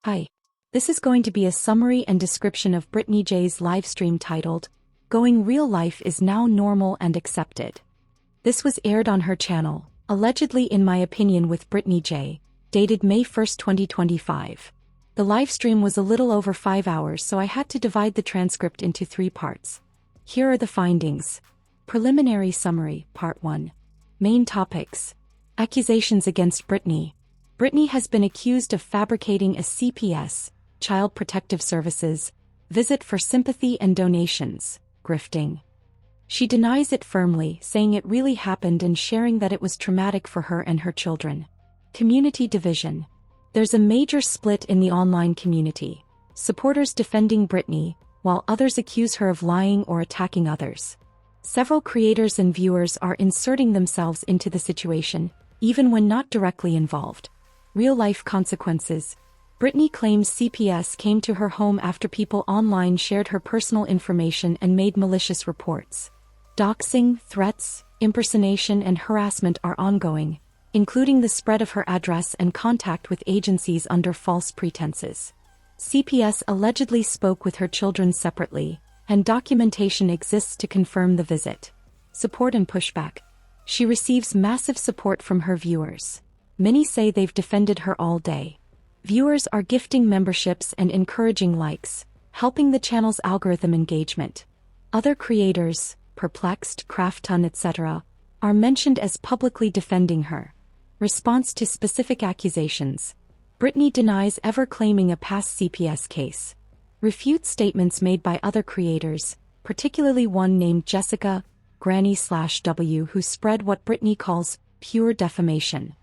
Hi. This is going to be a summary and description of Britney J's livestream titled, Going Real Life is Now Normal and Accepted. This was aired on her channel, allegedly in my opinion with Britney J, dated May 1, 2025. The livestream was a little over 5 hours, so I had to divide the transcript into 3 parts. Here are the findings. Preliminary summary, Part 1. Main topics. Accusations against Britney. Britney has been accused of fabricating a CPS, Child Protective Services, visit for sympathy and donations, grifting. She denies it firmly, saying it really happened and sharing that it was traumatic for her and her children. Community division. There's a major split in the online community. Supporters defending Britney, while others accuse her of lying or attacking others. Several creators and viewers are inserting themselves into the situation, even when not directly involved. Real-life consequences. Britney claims CPS came to her home after people online shared her personal information and made malicious reports. Doxing, threats, impersonation and harassment are ongoing, including the spread of her address and contact with agencies under false pretenses. CPS allegedly spoke with her children separately, and documentation exists to confirm the visit. Support and pushback. She receives massive support from her viewers. Many say they've defended her all day. Viewers are gifting memberships and encouraging likes, helping the channel's algorithm engagement. Other creators, Perplexed, Crafton, etc., are mentioned as publicly defending her. Response to specific accusations. Britney denies ever claiming a past CPS case. Refutes statements made by other creators, particularly one named Jessica, Granny/W, who spread what Britney calls pure defamation.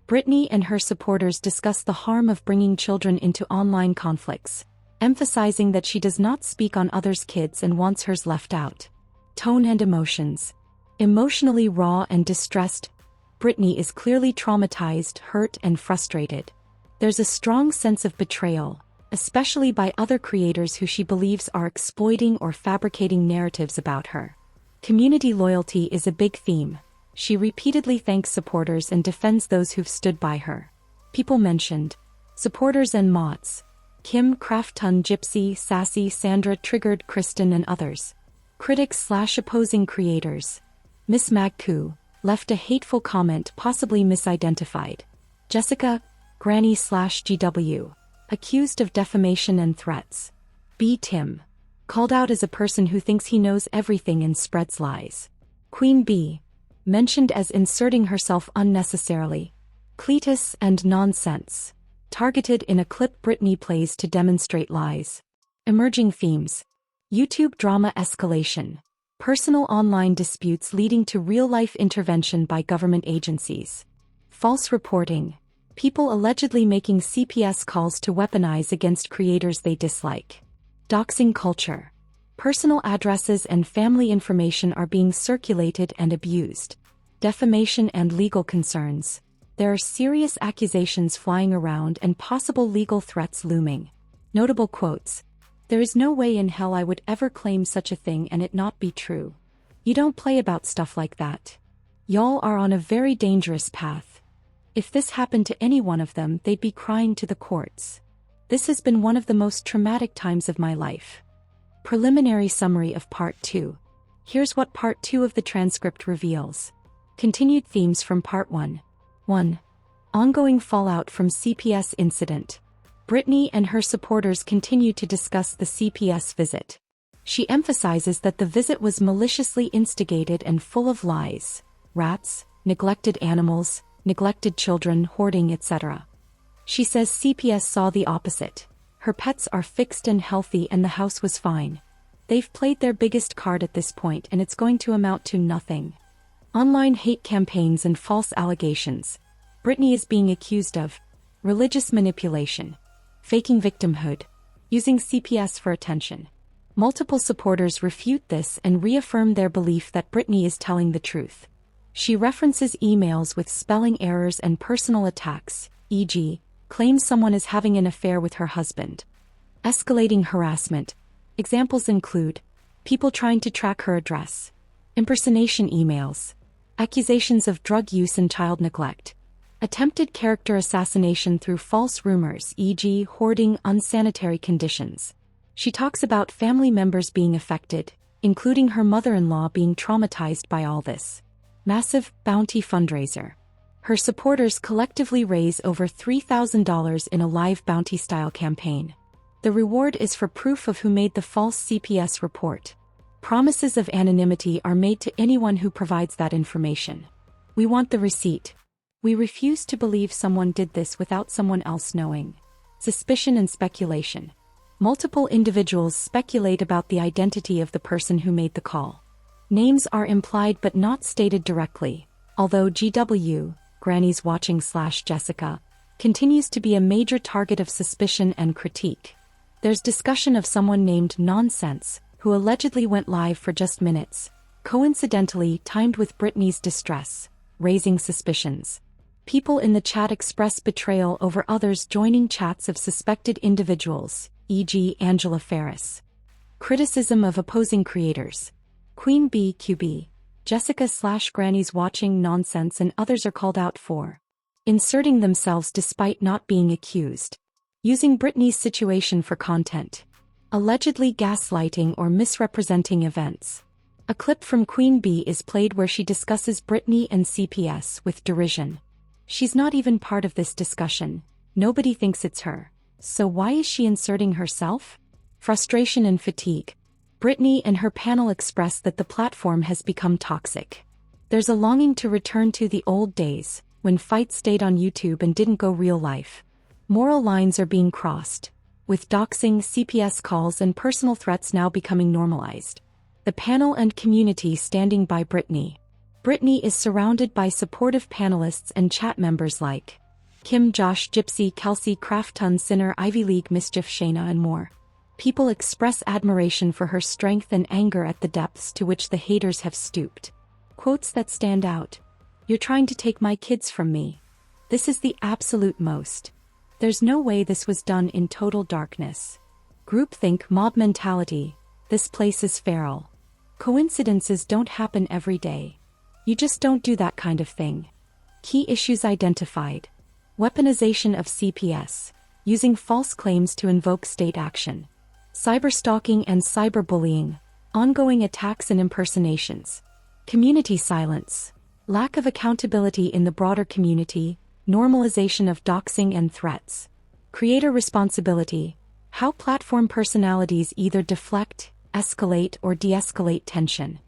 Britney and her supporters discuss the harm of bringing children into online conflicts, emphasizing that she does not speak on others' kids and wants hers left out. Tone and emotions. Emotionally raw and distressed, Britney is clearly traumatized, hurt and frustrated. There's a strong sense of betrayal, especially by other creators who she believes are exploiting or fabricating narratives about her. Community loyalty is a big theme. She repeatedly thanks supporters and defends those who've stood by her. People mentioned. Supporters and mods. Kim, Crafton, Gypsy, Sassy, Sandra, Triggered, Kristen and others. Critics/opposing creators. Miss Magku left a hateful comment possibly misidentified. Jessica, Granny/GW. Accused of defamation and threats. B. Tim. Called out as a person who thinks he knows everything and spreads lies. Queen B. Mentioned as inserting herself unnecessarily. Cletus and nonsense. Targeted in a clip Britney plays to demonstrate lies. Emerging themes. YouTube drama escalation. Personal online disputes leading to real-life intervention by government agencies. False reporting. People allegedly making CPS calls to weaponize against creators they dislike. Doxing culture. Personal addresses and family information are being circulated and abused. Defamation and legal concerns. There are serious accusations flying around and possible legal threats looming. Notable quotes. There is no way in hell I would ever claim such a thing and it not be true. You don't play about stuff like that. Y'all are on a very dangerous path. If this happened to any one of them, they'd be crying to the courts. This has been one of the most traumatic times of my life. Preliminary summary of Part 2. Here's what Part 2 of the transcript reveals. Continued themes from Part 1. 1. Ongoing fallout from CPS incident. Britney and her supporters continue to discuss the CPS visit. She emphasizes that the visit was maliciously instigated and full of lies. Rats, neglected animals, neglected children, hoarding, etc. She says CPS saw the opposite. Her pets are fixed and healthy and the house was fine. They've played their biggest card at this point and it's going to amount to nothing. Online hate campaigns and false allegations. Britney is being accused of religious manipulation, faking victimhood, using CPS for attention. Multiple supporters refute this and reaffirm their belief that Britney is telling the truth. She references emails with spelling errors and personal attacks, e.g., claims someone is having an affair with her husband. Escalating harassment. Examples include people trying to track her address, impersonation emails, accusations of drug use and child neglect, Attempted character assassination through false rumors, e.g., hoarding, unsanitary conditions. She talks about family members being affected, including her mother-in-law being traumatized by all this. Massive bounty fundraiser. Her supporters collectively raise over $3,000 in a live bounty-style campaign. The reward is for proof of who made the false CPS report. Promises of anonymity are made to anyone who provides that information. We want the receipt. We refuse to believe someone did this without someone else knowing. Suspicion and speculation. Multiple individuals speculate about the identity of the person who made the call. Names are implied but not stated directly, although GW, Granny's Watching / Jessica, continues to be a major target of suspicion and critique. There's discussion of someone named Nonsense, who allegedly went live for just minutes, coincidentally timed with Britney's distress, raising suspicions. People in the chat express betrayal over others joining chats of suspected individuals, e.g. Angela Ferris. Criticism of opposing creators. Queen Bee QB, Jessica / Granny's Watching Nonsense and others are called out for inserting themselves despite not being accused. Using Britney's situation for content. Allegedly gaslighting or misrepresenting events. A clip from Queen Bee is played where she discusses Britney and CPS with derision. She's not even part of this discussion. Nobody thinks it's her. So why is she inserting herself? Frustration and fatigue. Britney and her panel express that the platform has become toxic. There's a longing to return to the old days, when fights stayed on YouTube and didn't go real life. Moral lines are being crossed, with doxing, CPS calls and personal threats now becoming normalized. The panel and community standing by Britney. Britney is surrounded by supportive panelists and chat members like Kim, Josh, Gypsy, Kelsey, Crafton, Sinner, Ivy League, Mischief, Shayna and more. People express admiration for her strength and anger at the depths to which the haters have stooped. Quotes that stand out. "You're trying to take my kids from me. This is the absolute most. There's no way this was done in total darkness. Groupthink, mob mentality. This place is feral. Coincidences don't happen every day. You just don't do that kind of thing." Key issues identified. Weaponization of CPS, using false claims to invoke state action. Cyberstalking and cyberbullying, ongoing attacks and impersonations. Community silence, lack of accountability in the broader community, normalization of doxing and threats. Creator responsibility, how platform personalities either deflect, escalate or de-escalate tension.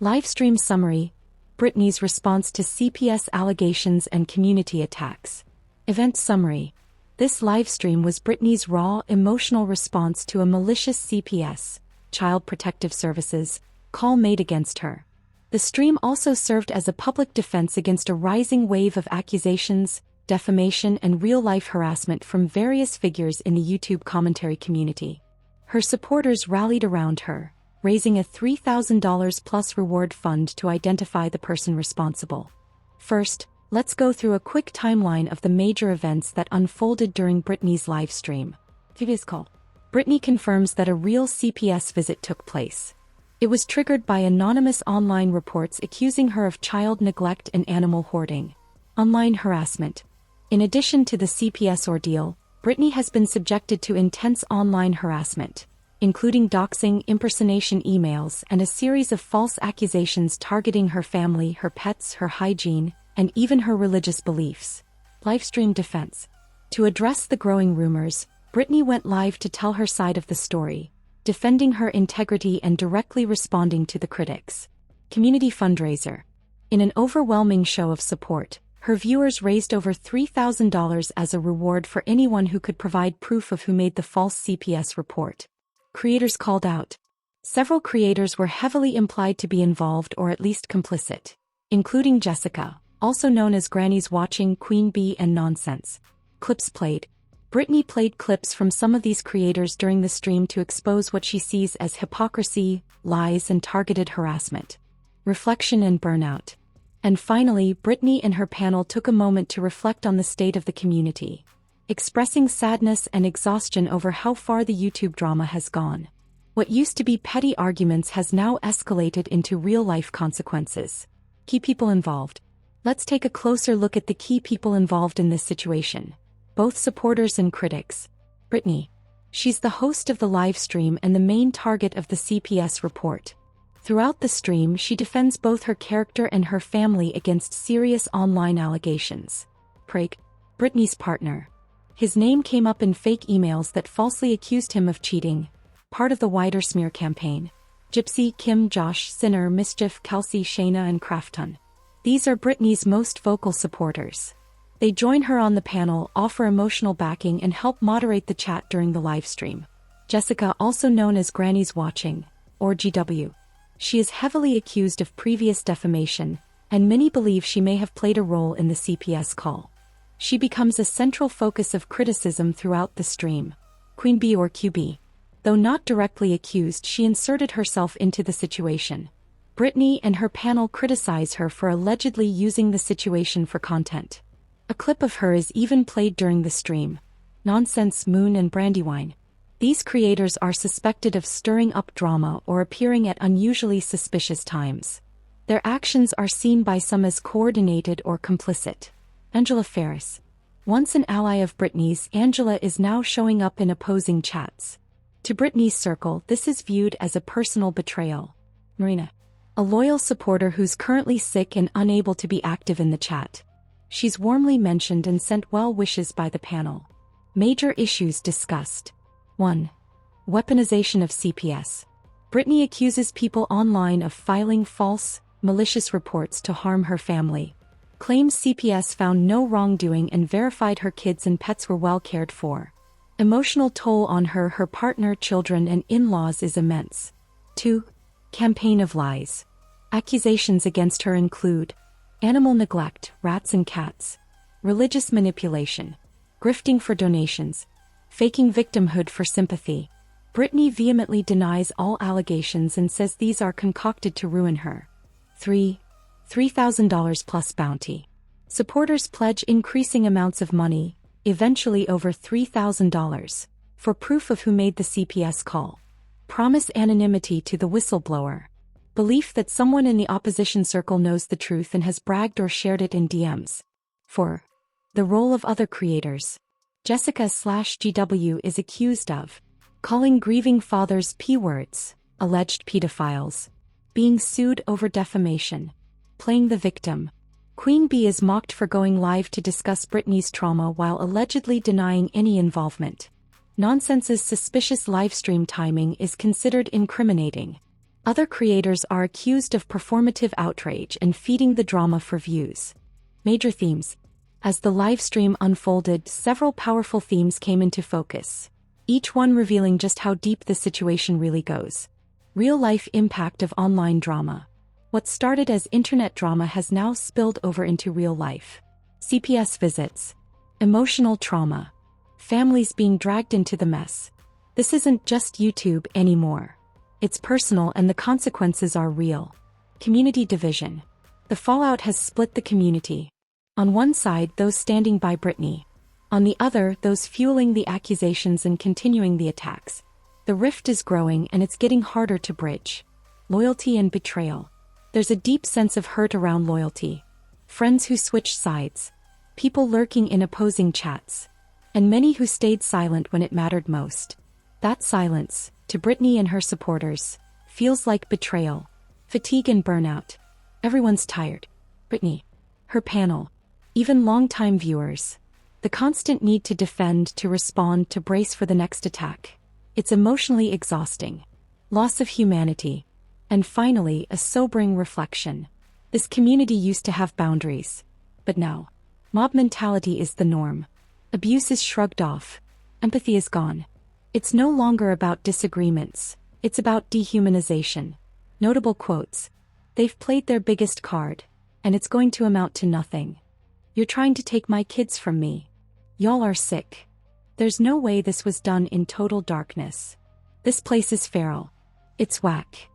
Livestream summary, Britney's response to CPS allegations and community attacks. Event summary. This livestream was Britney's raw, emotional response to a malicious CPS, Child Protective Services, call made against her. The stream also served as a public defense against a rising wave of accusations, defamation and real-life harassment from various figures in the YouTube commentary community. Her supporters rallied around her, raising a $3,000 plus reward fund to identify the person responsible. First, let's go through a quick timeline of the major events that unfolded during Britney's livestream. Britney confirms that a real CPS visit took place. It was triggered by anonymous online reports accusing her of child neglect and animal hoarding. Online harassment. In addition to the CPS ordeal, Britney has been subjected to intense online harassment, including doxing, impersonation emails, and a series of false accusations targeting her family, her pets, her hygiene, and even her religious beliefs. Livestream defense. To address the growing rumors, Britney went live to tell her side of the story, defending her integrity and directly responding to the critics. Community fundraiser. In an overwhelming show of support, her viewers raised over $3,000 as a reward for anyone who could provide proof of who made the false CPS report. Creators called out. Several creators were heavily implied to be involved or at least complicit, including Jessica, also known as Granny's Watching, Queen Bee and Nonsense. Clips played. Britney played clips from some of these creators during the stream to expose what she sees as hypocrisy, lies and targeted harassment. Reflection and burnout. And finally, Britney and her panel took a moment to reflect on the state of the community, expressing sadness and exhaustion over how far the YouTube drama has gone. What used to be petty arguments has now escalated into real-life consequences. Key people involved. Let's take a closer look at the key people involved in this situation, both supporters and critics. Britney. She's the host of the live stream and the main target of the CPS report. Throughout the stream, she defends both her character and her family against serious online allegations. Craig, Britney's partner. His name came up in fake emails that falsely accused him of cheating, part of the wider smear campaign. Gypsy, Kim, Josh, Sinner, Mischief, Kelsey, Shayna, and Crafton. These are Britney's most vocal supporters. They join her on the panel, offer emotional backing, and help moderate the chat during the live stream. Jessica, also known as Granny's Watching, or GW. She is heavily accused of previous defamation, and many believe she may have played a role in the CPS call. She becomes a central focus of criticism throughout the stream. Queen Bee, or QB. Though not directly accused, she inserted herself into the situation. Britney and her panel criticize her for allegedly using the situation for content. A clip of her is even played during the stream. Nonsense, Moon, and Brandywine. These creators are suspected of stirring up drama or appearing at unusually suspicious times. Their actions are seen by some as coordinated or complicit. Angela Ferris. Once an ally of Britney's, Angela is now showing up in opposing chats. To Britney's circle, this is viewed as a personal betrayal. Marina. A loyal supporter who's currently sick and unable to be active in the chat. She's warmly mentioned and sent well wishes by the panel. Major issues discussed. 1. Weaponization of CPS. Britney accuses people online of filing false, malicious reports to harm her family. Claims CPS found no wrongdoing and verified her kids and pets were well cared for. Emotional toll on her, partner, children, and in-laws is immense. 2. Campaign of lies. Accusations against her include animal neglect, rats and cats, religious manipulation, grifting for donations, faking victimhood for sympathy. Britney vehemently denies all allegations and says these are concocted to ruin her. 3. $3,000 plus bounty. Supporters pledge increasing amounts of money, eventually over $3,000, for proof of who made the CPS call. Promise anonymity to the whistleblower. Belief that someone in the opposition circle knows the truth and has bragged or shared it in DMs. 4. The role of other creators. Jessica/GW is accused of calling grieving fathers P-words, alleged pedophiles, being sued over defamation, playing the victim. Queen Bee is mocked for going live to discuss Britney's trauma while allegedly denying any involvement. Nonsense's suspicious livestream timing is considered incriminating. Other creators are accused of performative outrage and feeding the drama for views. Major themes. As the livestream unfolded, several powerful themes came into focus, each one revealing just how deep the situation really goes. Real-life impact of online drama. What started as internet drama has now spilled over into real life. CPS visits. Emotional trauma. Families being dragged into the mess. This isn't just YouTube anymore. It's personal and the consequences are real. Community division. The fallout has split the community. On one side, those standing by Britney. On the other, those fueling the accusations and continuing the attacks. The rift is growing and it's getting harder to bridge. Loyalty and betrayal. There's a deep sense of hurt around loyalty. Friends who switched sides. People lurking in opposing chats. And many who stayed silent when it mattered most. That silence, to Britney and her supporters, feels like betrayal, fatigue and burnout. Everyone's tired. Britney, her panel, even longtime viewers. The constant need to defend, to respond, to brace for the next attack. It's emotionally exhausting. Loss of humanity. And finally, a sobering reflection. This community used to have boundaries. But now, mob mentality is the norm. Abuse is shrugged off. Empathy is gone. It's no longer about disagreements. It's about dehumanization. Notable quotes. They've played their biggest card, and it's going to amount to nothing. You're trying to take my kids from me. Y'all are sick. There's no way this was done in total darkness. This place is feral. It's whack.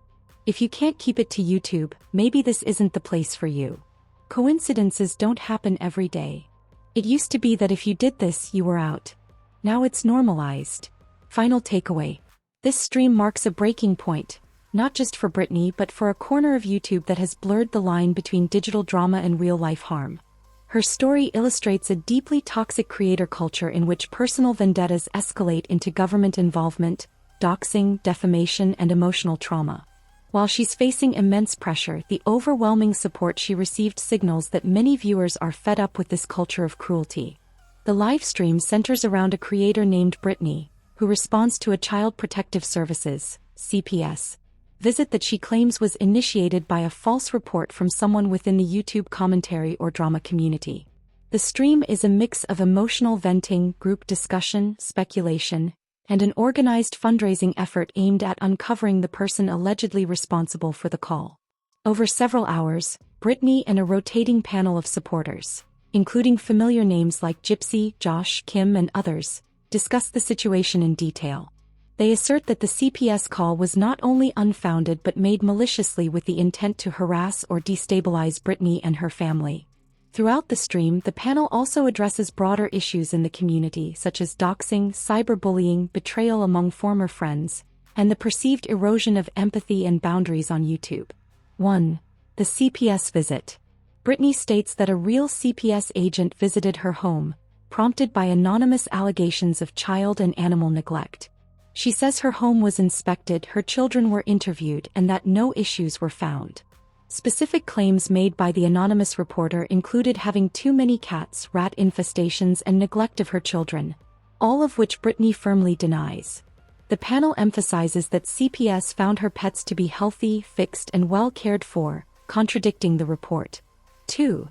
If you can't keep it to YouTube, maybe this isn't the place for you. Coincidences don't happen every day. It used to be that if you did this, you were out. Now it's normalized. Final takeaway. This stream marks a breaking point. not just for Britney but for a corner of YouTube that has blurred the line between digital drama and real-life harm. Her story illustrates a deeply toxic creator culture in which personal vendettas escalate into government involvement, doxing, defamation, and emotional trauma. While she's facing immense pressure, the overwhelming support she received signals that many viewers are fed up with this culture of cruelty. The live stream centers around a creator named Britney, who responds to a Child Protective Services (CPS) visit that she claims was initiated by a false report from someone within the YouTube commentary or drama community. The stream is a mix of emotional venting, group discussion, speculation, and an organized fundraising effort aimed at uncovering the person allegedly responsible for the call. Over several hours, Britney and a rotating panel of supporters, including familiar names like Gypsy, Josh, Kim, and others, discuss the situation in detail. They assert that the CPS call was not only unfounded but made maliciously with the intent to harass or destabilize Britney and her family. Throughout the stream, the panel also addresses broader issues in the community such as doxing, cyberbullying, betrayal among former friends, and the perceived erosion of empathy and boundaries on YouTube. 1. The CPS visit. Britney states that a real CPS agent visited her home, prompted by anonymous allegations of child and animal neglect. She says her home was inspected, her children were interviewed, and that no issues were found. Specific claims made by the anonymous reporter included having too many cats, rat infestations, and neglect of her children, all of which Britney firmly denies. The panel emphasizes that CPS found her pets to be healthy, fixed, and well cared for, contradicting the report. 2.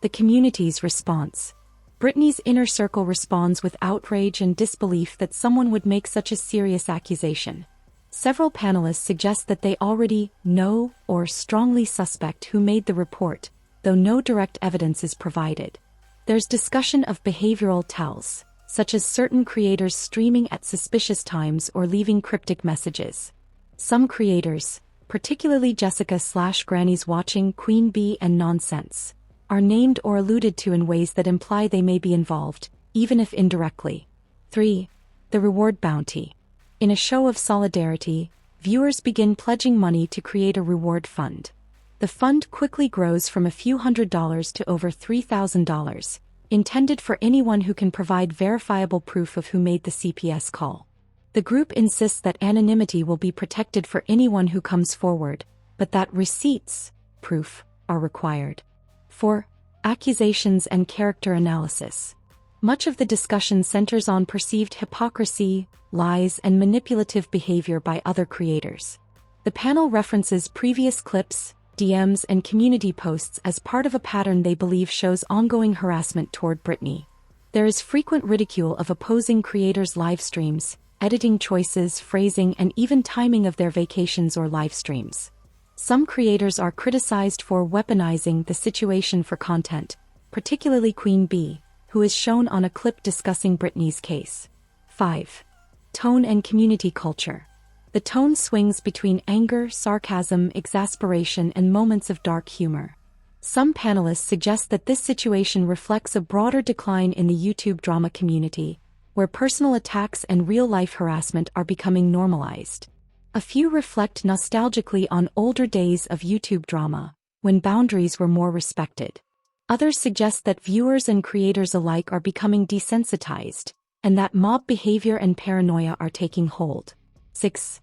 The community's response. Britney's inner circle responds with outrage and disbelief that someone would make such a serious accusation. Several panelists suggest that they already know or strongly suspect who made the report, though no direct evidence is provided. There's discussion of behavioral tells, such as certain creators streaming at suspicious times or leaving cryptic messages. Some creators, particularly Jessica/Granny's Watching, Queen Bee, and Nonsense, are named or alluded to in ways that imply they may be involved, even if indirectly. 3. The reward bounty. In a show of solidarity, viewers begin pledging money to create a reward fund. The fund quickly grows from a few $100s to over $3,000, intended for anyone who can provide verifiable proof of who made the CPS call. The group insists that anonymity will be protected for anyone who comes forward, but that receipts, proof, are required. 4. Accusations and character analysis. Much of the discussion centers on perceived hypocrisy, lies, and manipulative behavior by other creators. The panel references previous clips, DMs, and community posts as part of a pattern they believe shows ongoing harassment toward Britney. There is frequent ridicule of opposing creators' live streams, editing choices, phrasing, and even timing of their vacations or live streams. Some creators are criticized for weaponizing the situation for content, particularly Queen Bee, who is shown on a clip discussing Britney's case. 5. Tone and community culture. The tone swings between anger, sarcasm, exasperation, and moments of dark humor. Some panelists suggest that this situation reflects a broader decline in the YouTube drama community, where personal attacks and real-life harassment are becoming normalized. A few reflect nostalgically on older days of YouTube drama, when boundaries were more respected. Others suggest that viewers and creators alike are becoming desensitized, and that mob behavior and paranoia are taking hold. 6.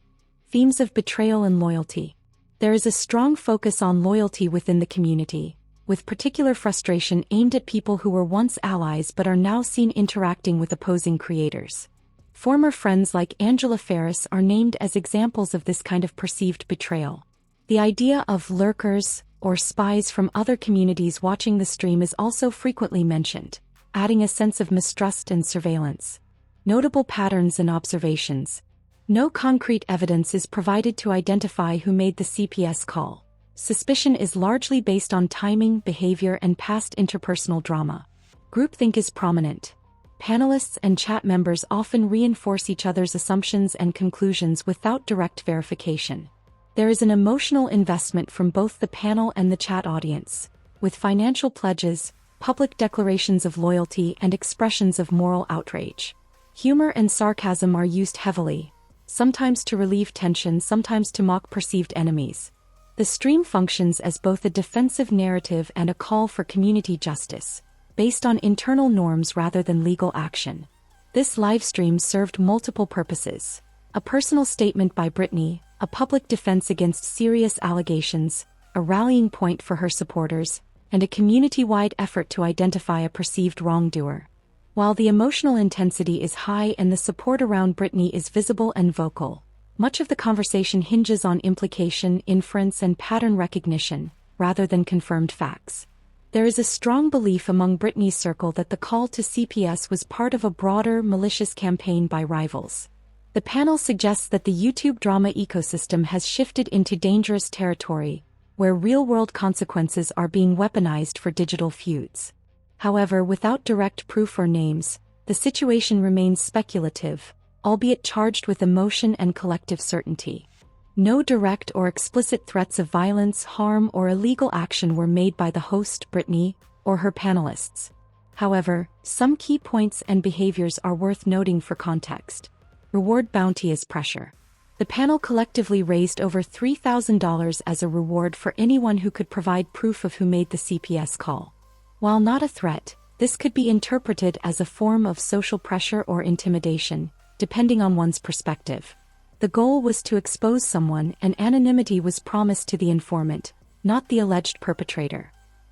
Themes of betrayal and loyalty. There is a strong focus on loyalty within the community, with particular frustration aimed at people who were once allies but are now seen interacting with opposing creators. Former friends like Angela Ferris are named as examples of this kind of perceived betrayal. The idea of lurkers, or spies from other communities watching the stream is also frequently mentioned, adding a sense of mistrust and surveillance. Notable patterns and observations. No concrete evidence is provided to identify who made the CPS call. Suspicion is largely based on timing, behavior, and past interpersonal drama. Groupthink is prominent. Panelists and chat members often reinforce each other's assumptions and conclusions without direct verification. There is an emotional investment from both the panel and the chat audience, with financial pledges, public declarations of loyalty, and expressions of moral outrage. Humor and sarcasm are used heavily. sometimes to relieve tension, sometimes to mock perceived enemies. The stream functions as both a defensive narrative and a call for community justice, based on internal norms rather than legal action. This livestream served multiple purposes: a personal statement by Britney, a public defense against serious allegations, a rallying point for her supporters, and a community-wide effort to identify a perceived wrongdoer. While the emotional intensity is high and the support around Britney is visible and vocal, much of the conversation hinges on implication, inference, and pattern recognition, rather than confirmed facts. There is a strong belief among Britney's circle that the call to CPS was part of a broader, malicious campaign by rivals. The panel suggests that the YouTube drama ecosystem has shifted into dangerous territory, where real-world consequences are being weaponized for digital feuds. However, without direct proof or names, the situation remains speculative, albeit charged with emotion and collective certainty. No direct or explicit threats of violence, harm, or illegal action were made by the host, Britney, or her panelists. However, some key points and behaviors are worth noting for context. Reward bounty as pressure. The panel collectively raised over $3,000 as a reward for anyone who could provide proof of who made the CPS call. While not a threat, this could be interpreted as a form of social pressure or intimidation, depending on one's perspective. The goal was to expose someone, and anonymity was promised to the informant, not the alleged perpetrator.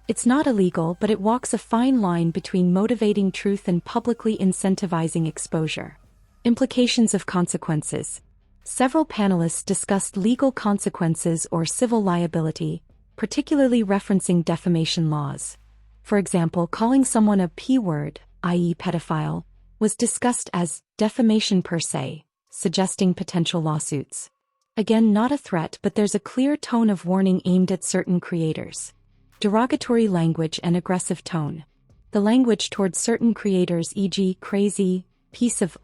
It's not illegal, but it walks a fine line between motivating truth and publicly incentivizing exposure. Implications of consequences. Several panelists discussed legal consequences or civil liability, particularly referencing defamation laws. For example, calling someone a P-word, i.e. pedophile, was discussed as defamation per se, suggesting potential lawsuits. Again, not a threat, but there's a clear tone of warning aimed at certain creators. Derogatory language and aggressive tone. The language towards certain creators, e.g. crazy, piece of,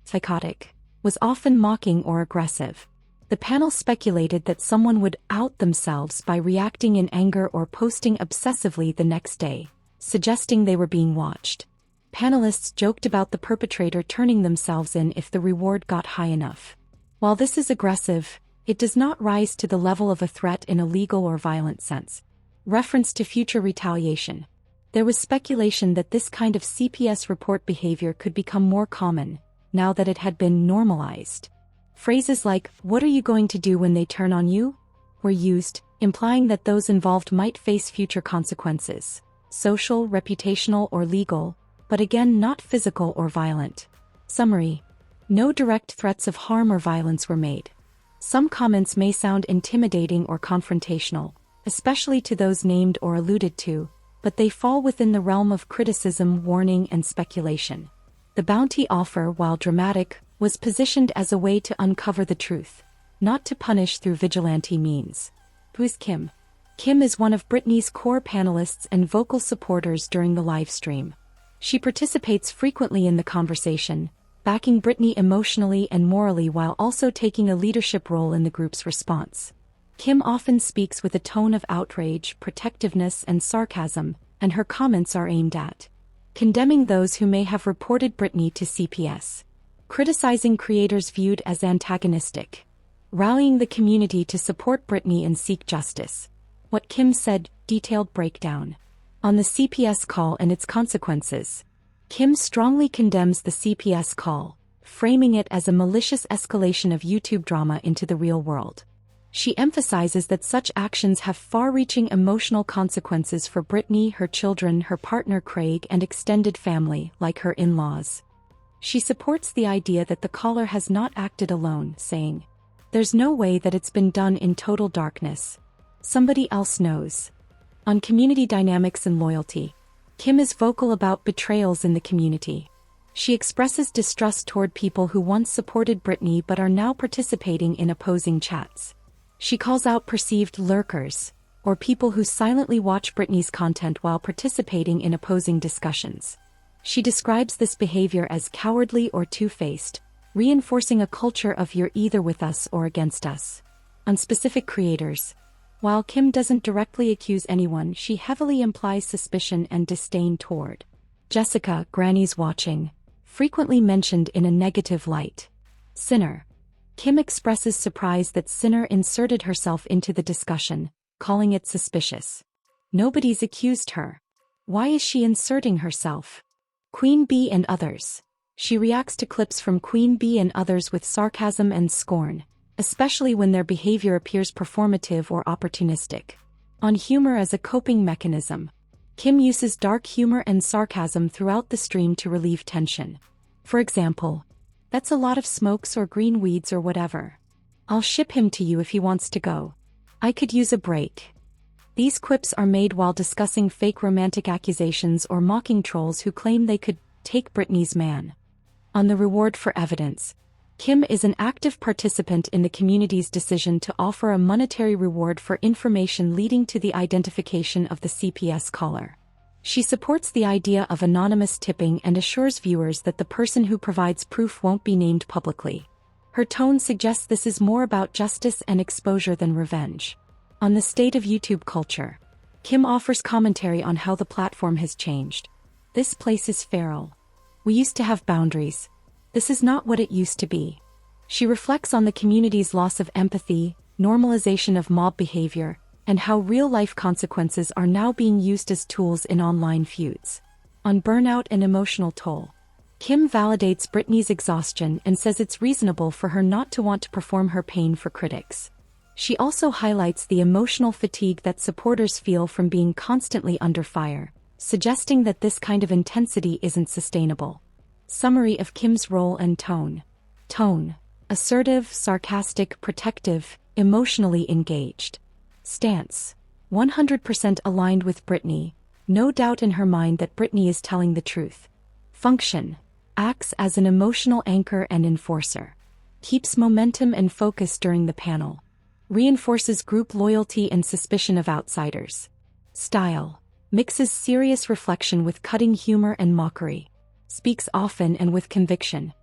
psychotic, was often mocking or aggressive. The panel speculated that someone would out themselves by reacting in anger or posting obsessively the next day, suggesting they were being watched. Panelists joked about the perpetrator turning themselves in if the reward got high enough. While this is aggressive, it does not rise to the level of a threat in a legal or violent sense. Reference to future retaliation. There was speculation that this kind of CPS report behavior could become more common, now that it had been normalized. Phrases like, "What are you going to do when they turn on you?" were used, implying that those involved might face future consequences, social, reputational, or legal, but again not physical or violent. Summary. No direct threats of harm or violence were made. Some comments may sound intimidating or confrontational, especially to those named or alluded to, but they fall within the realm of criticism, warning, and speculation. The bounty offer, while dramatic, was positioned as a way to uncover the truth, not to punish through vigilante means. Who is Kim? Kim is one of Britney's core panelists and vocal supporters during the live stream. She participates frequently in the conversation, backing Britney emotionally and morally while also taking a leadership role in the group's response. Kim often speaks with a tone of outrage, protectiveness, and sarcasm, and her comments are aimed at condemning those who may have reported Britney to CPS, criticizing creators viewed as antagonistic, rallying the community to support Britney and seek justice. What Kim said, detailed breakdown. On the CPS call and its consequences. Kim strongly condemns the CPS call, framing it as a malicious escalation of YouTube drama into the real world. She emphasizes that such actions have far-reaching emotional consequences for Britney, her children, her partner Craig, and extended family, like her in-laws. She supports the idea that the caller has not acted alone, saying, "There's no way that it's been done in total darkness. Somebody else knows." On community dynamics and loyalty, Kim is vocal about betrayals in the community. She expresses distrust toward people who once supported Britney but are now participating in opposing chats. She calls out perceived lurkers, or people who silently watch Britney's content while participating in opposing discussions. She describes this behavior as cowardly or two-faced, reinforcing a culture of "you're either with us or against us." On specific creators. While Kim doesn't directly accuse anyone, she heavily implies suspicion and disdain toward Jessica, Granny's watching, frequently mentioned in a negative light. Sinner. Kim expresses surprise that Sinner inserted herself into the discussion, calling it suspicious. Nobody's accused her. Why is she inserting herself? Queen Bee and others. She reacts to clips from Queen Bee and others with sarcasm and scorn, especially when their behavior appears performative or opportunistic. On humor as a coping mechanism. Kim uses dark humor and sarcasm throughout the stream to relieve tension. For example, "That's a lot of smokes or green weeds or whatever. I'll ship him to you if he wants to go. I could use a break." These quips are made while discussing fake romantic accusations or mocking trolls who claim they could take Britney's man. On the reward for evidence. Kim is an active participant in the community's decision to offer a monetary reward for information leading to the identification of the CPS caller. She supports the idea of anonymous tipping and assures viewers that the person who provides proof won't be named publicly. Her tone suggests this is more about justice and exposure than revenge. On the state of YouTube culture. Kim offers commentary on how the platform has changed. "This place is feral. We used to have boundaries. This is not what it used to be." She reflects on the community's loss of empathy, normalization of mob behavior, and how real-life consequences are now being used as tools in online feuds. On burnout and emotional toll. Kim validates Britney's exhaustion and says it's reasonable for her not to want to perform her pain for critics. She also highlights the emotional fatigue that supporters feel from being constantly under fire, suggesting that this kind of intensity isn't sustainable. Summary of Kim's role and tone. Tone. Assertive, sarcastic, protective, emotionally engaged. Stance. 100% aligned with Britney, no doubt in her mind that Britney is telling the truth. Function. Acts as an emotional anchor and enforcer. Keeps momentum and focus during the panel. Reinforces group loyalty and suspicion of outsiders. Style. Mixes serious reflection with cutting humor and mockery. Speaks often and with conviction.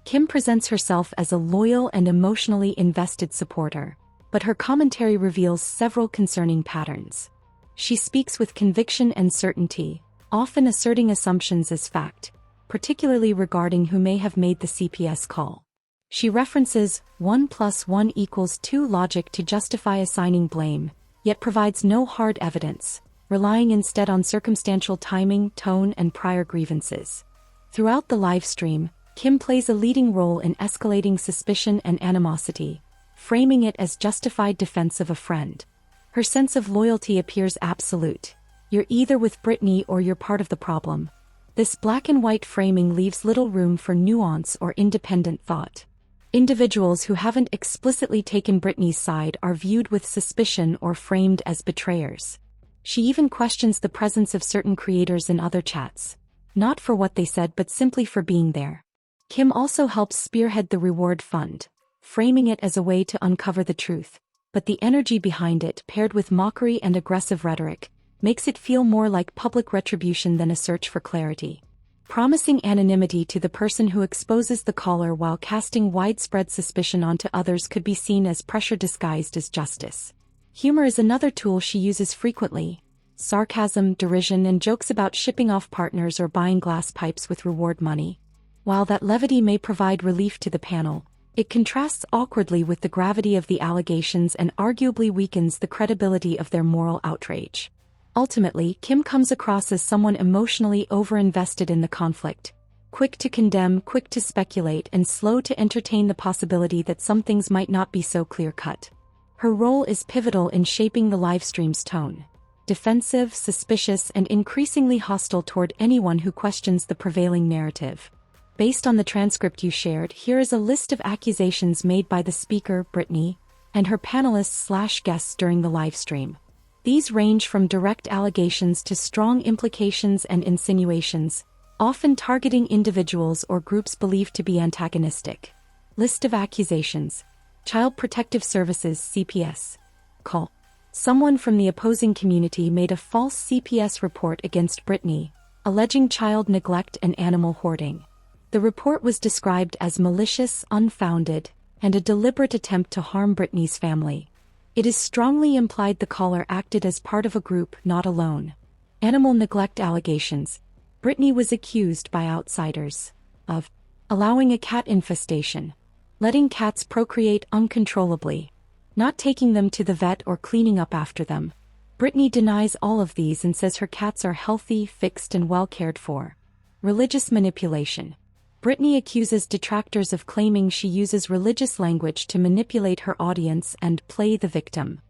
Kim presents herself as a loyal and emotionally invested supporter, but her commentary reveals several concerning patterns. She speaks with conviction and certainty, often asserting assumptions as fact, particularly regarding who may have made the CPS call. She references 1 + 1 = 2 logic to justify assigning blame, yet provides no hard evidence, relying instead on circumstantial timing, tone, and prior grievances. Throughout the live stream, Kim plays a leading role in escalating suspicion and animosity, framing it as justified defense of a friend. Her sense of loyalty appears absolute. You're either with Britney or you're part of the problem. This black and white framing leaves little room for nuance or independent thought. Individuals who haven't explicitly taken Britney's side are viewed with suspicion or framed as betrayers. She even questions the presence of certain creators in other chats, not for what they said but simply for being there. Kim also helps spearhead the reward fund, framing it as a way to uncover the truth, but the energy behind it, paired with mockery and aggressive rhetoric, makes it feel more like public retribution than a search for clarity. Promising anonymity to the person who exposes the caller while casting widespread suspicion onto others could be seen as pressure disguised as justice. Humor is another tool she uses frequently. Sarcasm, derision, and jokes about shipping off partners or buying glass pipes with reward money. While that levity may provide relief to the panel, it contrasts awkwardly with the gravity of the allegations and arguably weakens the credibility of their moral outrage. Ultimately, Kim comes across as someone emotionally over-invested in the conflict, quick to condemn, quick to speculate, and slow to entertain the possibility that some things might not be so clear-cut. Her role is pivotal in shaping the livestream's tone. Defensive, suspicious, and increasingly hostile toward anyone who questions the prevailing narrative. Based on the transcript you shared, here is a list of accusations made by the speaker, Britney, and her panelists/guests during the livestream. These range from direct allegations to strong implications and insinuations, often targeting individuals or groups believed to be antagonistic. List of accusations. Child Protective Services (CPS) call. Someone from the opposing community made a false CPS report against Britney, alleging child neglect and animal hoarding. The report was described as malicious, unfounded, and a deliberate attempt to harm Britney's family. It is strongly implied the caller acted as part of a group, not alone. Animal neglect allegations. Britney was accused by outsiders of allowing a cat infestation, letting cats procreate uncontrollably, not taking them to the vet or cleaning up after them. Britney denies all of these and says her cats are healthy, fixed, and well cared for. Religious manipulation. Britney accuses detractors of claiming she uses religious language to manipulate her audience and play the victim.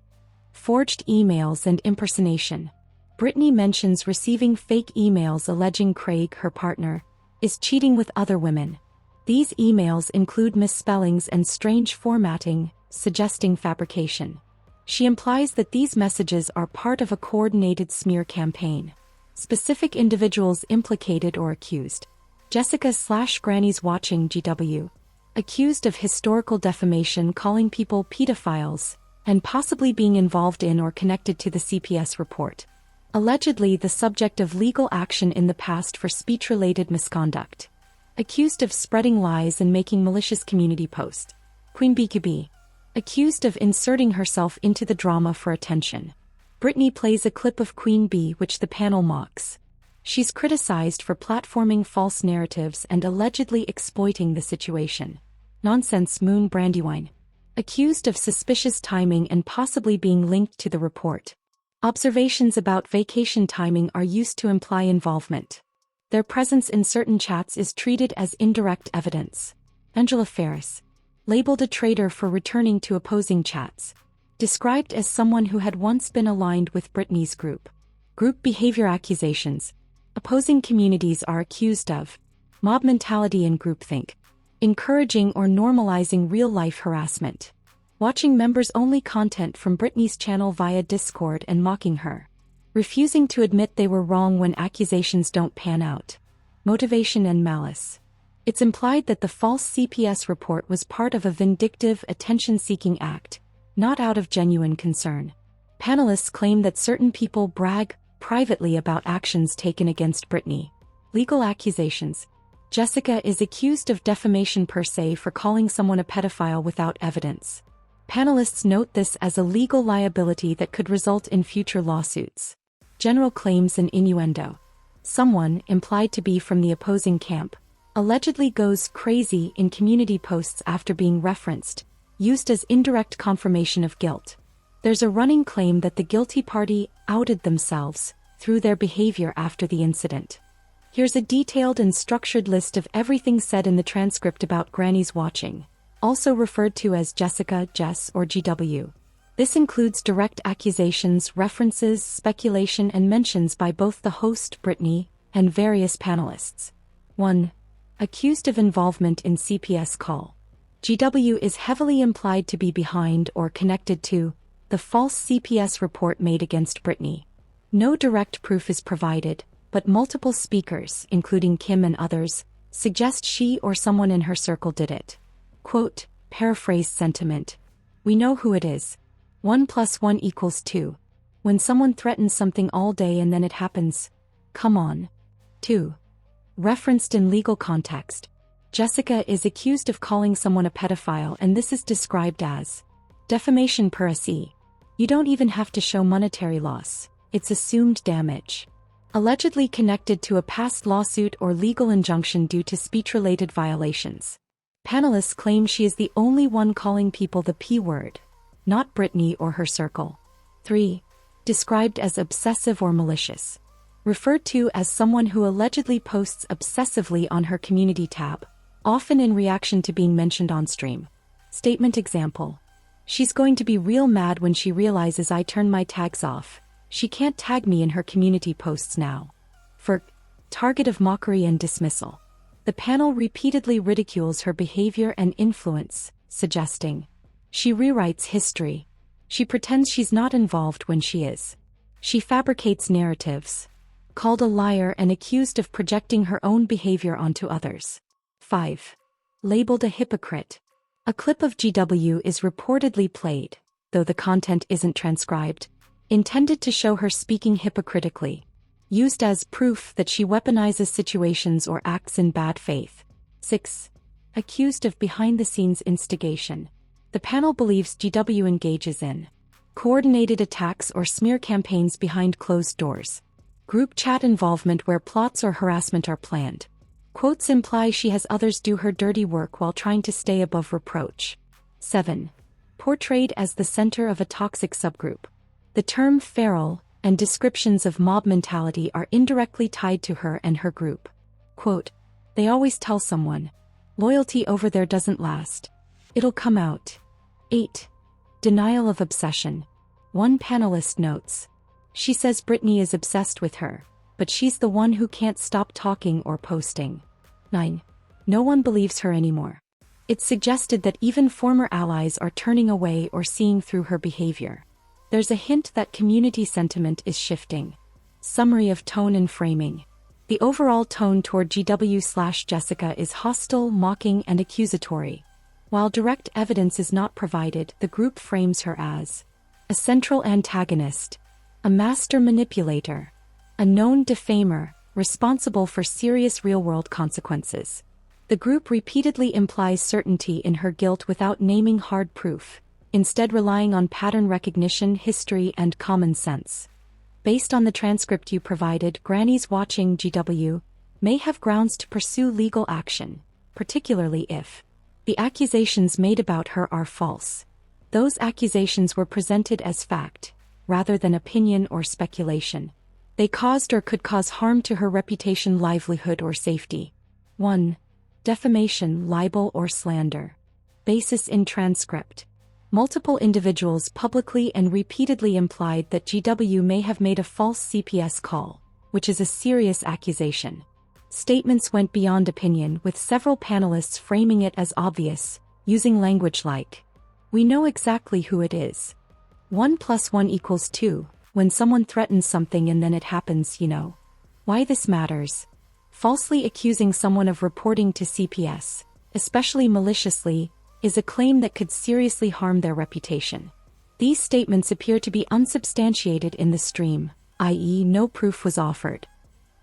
Forged emails and impersonation. Britney mentions receiving fake emails alleging Craig, her partner, is cheating with other women. These emails include misspellings and strange formatting, suggesting fabrication. She implies that these messages are part of a coordinated smear campaign. Specific individuals implicated or accused. Jessica/Granny's watching GW. Accused of historical defamation, calling people pedophiles, and possibly being involved in or connected to the CPS report. Allegedly the subject of legal action in the past for speech-related misconduct. Accused of spreading lies and making malicious community posts. Queen BQB. Accused of inserting herself into the drama for attention. Britney plays a clip of Queen B which the panel mocks. She's criticized for platforming false narratives and allegedly exploiting the situation. Nonsense Moon Brandywine. Accused of suspicious timing and possibly being linked to the report. Observations about vacation timing are used to imply involvement. Their presence in certain chats is treated as indirect evidence. Angela Ferris. Labeled a traitor for returning to opposing chats. Described as someone who had once been aligned with Britney's group. Group behavior accusations. Opposing communities are accused of mob mentality and groupthink. Encouraging or normalizing real-life harassment. Watching members-only content from Britney's channel via Discord and mocking her. Refusing to admit they were wrong when accusations don't pan out. Motivation and malice. It's implied that the false CPS report was part of a vindictive, attention-seeking act, not out of genuine concern. Panelists claim that certain people brag privately about actions taken against Britney. Legal accusations. Jessica is accused of defamation per se for calling someone a pedophile without evidence. Panelists note this as a legal liability that could result in future lawsuits. General claims and innuendo. Someone, implied to be from the opposing camp, allegedly goes crazy in community posts after being referenced, used as indirect confirmation of guilt. There's a running claim that the guilty party outed themselves through their behavior after the incident. Here's a detailed and structured list of everything said in the transcript about Granny's watching, also referred to as Jessica, Jess, or GW. This includes direct accusations, references, speculation, and mentions by both the host, Britney, and various panelists. 1. Accused of involvement in CPS call. GW is heavily implied to be behind or connected to the false CPS report made against Britney. No direct proof is provided, but multiple speakers, including Kim and others, suggest she or someone in her circle did it. Quote, paraphrase sentiment. We know who it is. 1 + 1 = 2. When someone threatens something all day and then it happens. Come on. 2. Referenced in legal context. Jessica is accused of calling someone a pedophile, and this is described as defamation per se. You don't even have to show monetary loss. It's assumed damage. Allegedly connected to a past lawsuit or legal injunction due to speech-related violations. Panelists claim she is the only one calling people the P word, not Britney or her circle. 3. Described as obsessive or malicious. Referred to as someone who allegedly posts obsessively on her community tab, often in reaction to being mentioned on stream. Statement example. She's going to be real mad when she realizes I turn my tags off. She can't tag me in her community posts now. For target of mockery and dismissal. The panel repeatedly ridicules her behavior and influence, suggesting she rewrites history. She pretends she's not involved when she is. She fabricates narratives. Called a liar and accused of projecting her own behavior onto others. 5. Labeled a hypocrite. A clip of GW is reportedly played, though the content isn't transcribed, intended to show her speaking hypocritically, used as proof that she weaponizes situations or acts in bad faith. 6. Accused of behind-the-scenes instigation. The panel believes GW engages in coordinated attacks or smear campaigns behind closed doors. Group chat involvement where plots or harassment are planned. Quotes imply she has others do her dirty work while trying to stay above reproach. 7. Portrayed as the center of a toxic subgroup. The term feral and descriptions of mob mentality are indirectly tied to her and her group. Quote, they always tell someone, loyalty over there doesn't last. It'll come out. 8. Denial of obsession. One panelist notes. She says Britney is obsessed with her, but she's the one who can't stop talking or posting. 9. No one believes her anymore. It's suggested that even former allies are turning away or seeing through her behavior. There's a hint that community sentiment is shifting. Summary of tone and framing. The overall tone toward GW/Jessica is hostile, mocking, and accusatory. While direct evidence is not provided, the group frames her as a central antagonist, a master manipulator, a known defamer, responsible for serious real-world consequences. The group repeatedly implies certainty in her guilt without naming hard proof, instead relying on pattern recognition, history, and common sense. Based on the transcript you provided, grannies watching GW may have grounds to pursue legal action, particularly if the accusations made about her are false. Those accusations were presented as fact, rather than opinion or speculation. They caused or could cause harm to her reputation, livelihood, or safety. 1. Defamation, libel, or slander. Basis in transcript. Multiple individuals publicly and repeatedly implied that GW may have made a false CPS call, which is a serious accusation. Statements went beyond opinion, with several panelists framing it as obvious, using language like, "We know exactly who it is. 1 + 1 = 2, when someone threatens something and then it happens, you know. Why this matters." Falsely accusing someone of reporting to CPS, especially maliciously, is a claim that could seriously harm their reputation. These statements appear to be unsubstantiated in the stream, i.e., no proof was offered.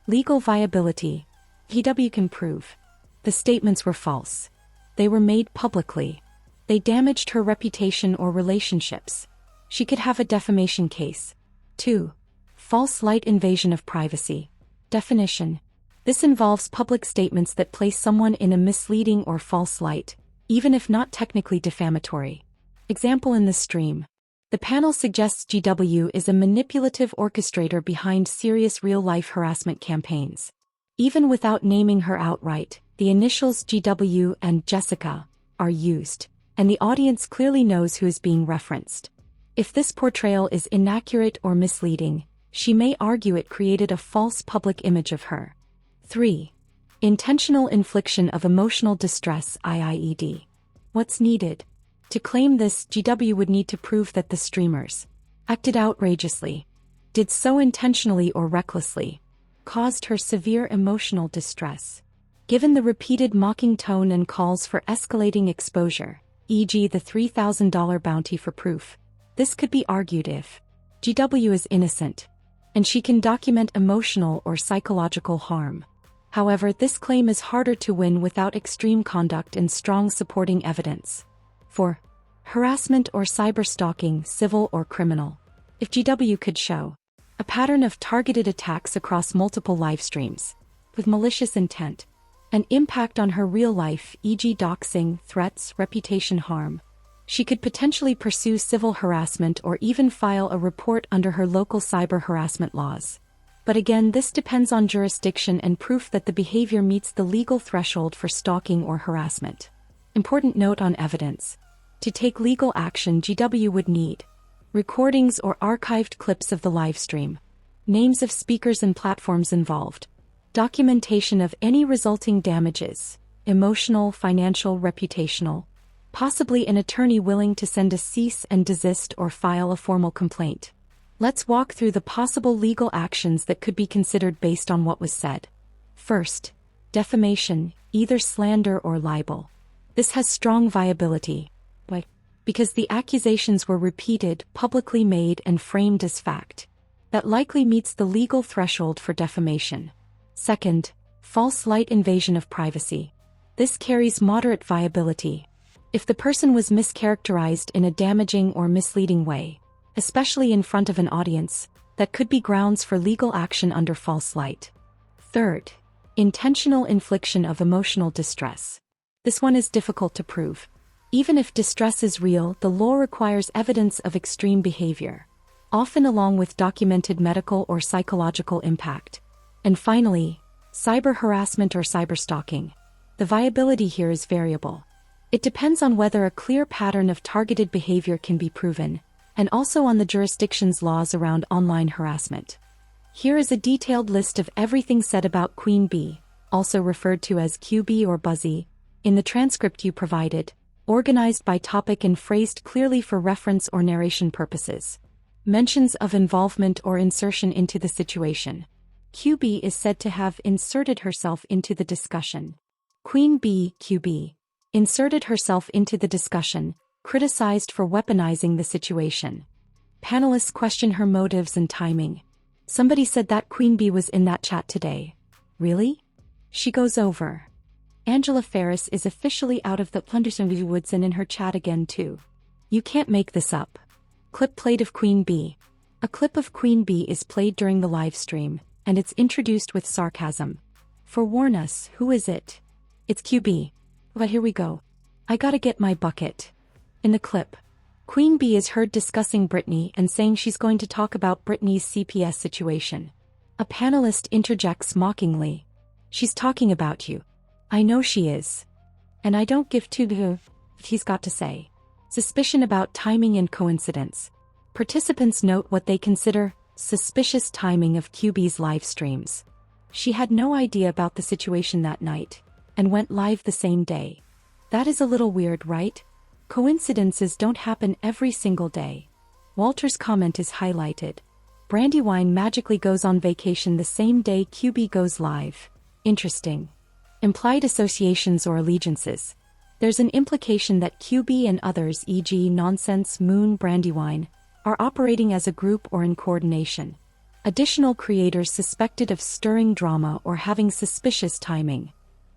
Legal viability. GW can prove the statements were false. They were made publicly. They damaged her reputation or relationships. She could have a defamation case. 2. False light, invasion of privacy. Definition. This involves public statements that place someone in a misleading or false light, even if not technically defamatory. Example in the stream. The panel suggests GW is a manipulative orchestrator behind serious real-life harassment campaigns. Even without naming her outright, the initials GW and Jessica are used, and the audience clearly knows who is being referenced. If this portrayal is inaccurate or misleading, she may argue it created a false public image of her. 3. Intentional infliction of emotional distress, IIED. What's needed? To claim this, GW would need to prove that the streamers acted outrageously, did so intentionally or recklessly, caused her severe emotional distress. Given the repeated mocking tone and calls for escalating exposure, e.g. the $3,000 bounty for proof, this could be argued if GW is innocent, and she can document emotional or psychological harm. However, this claim is harder to win without extreme conduct and strong supporting evidence. 4. Harassment or cyberstalking, civil or criminal. If GW could show a pattern of targeted attacks across multiple live streams, with malicious intent, an impact on her real life, e.g. doxing, threats, reputation harm, she could potentially pursue civil harassment or even file a report under her local cyber harassment laws. But again, this depends on jurisdiction and proof that the behavior meets the legal threshold for stalking or harassment. Important note on evidence. To take legal action, GW would need recordings or archived clips of the livestream, names of speakers and platforms involved, documentation of any resulting damages, emotional, financial, reputational, possibly an attorney willing to send a cease and desist or file a formal complaint. Let's walk through the possible legal actions that could be considered based on what was said. First, defamation, either slander or libel. This has strong viability. Why? Because the accusations were repeated, publicly made, and framed as fact. That likely meets the legal threshold for defamation. Second, false light, invasion of privacy. This carries moderate viability. If the person was mischaracterized in a damaging or misleading way, especially in front of an audience, that could be grounds for legal action under false light. Third, Intentional infliction of emotional distress. This one is difficult to prove. Even if distress is real, the law requires evidence of extreme behavior, often along with documented medical or psychological impact. And finally, cyber harassment or cyberstalking. The viability here is variable. It depends on whether a clear pattern of targeted behavior can be proven, and also on the jurisdiction's laws around online harassment. Here is a detailed list of everything said about Queen Bee, also referred to as QB or Buzzy, in the transcript you provided, organized by topic and phrased clearly for reference or narration purposes. Mentions of involvement or insertion into the situation. QB is said to have inserted herself into the discussion. Queen Bee, QB, inserted herself into the discussion, criticized for weaponizing the situation. Panelists question her motives and timing. Somebody said that Queen Bee was in that chat today. Really? She goes over. Angela Ferris is officially out of the Wondershare woods and in her chat again too. You can't make this up. Clip played of Queen Bee. A clip of Queen Bee is played during the live stream, and it's introduced with sarcasm. Forewarn us, who is it? It's QB. But here we go. I gotta get my bucket. In the clip, Queen Bee is heard discussing Britney and saying she's going to talk about Britney's CPS situation. A panelist interjects mockingly. She's talking about you. I know she is. And I don't give two what he's got to say. Suspicion about timing and coincidence. Participants note what they consider suspicious timing of QB's live streams. She had no idea about the situation that night, and went live the same day. That is a little weird, right? Coincidences don't happen every single day. Walter's comment is highlighted. Brandy magically goes on vacation the same day QB goes live. Interesting. Implied associations or allegiances. There's an implication that QB and others, e.g. Nonsense, Moon, Brandywine, are operating as a group or in coordination. Additional creators suspected of stirring drama or having suspicious timing.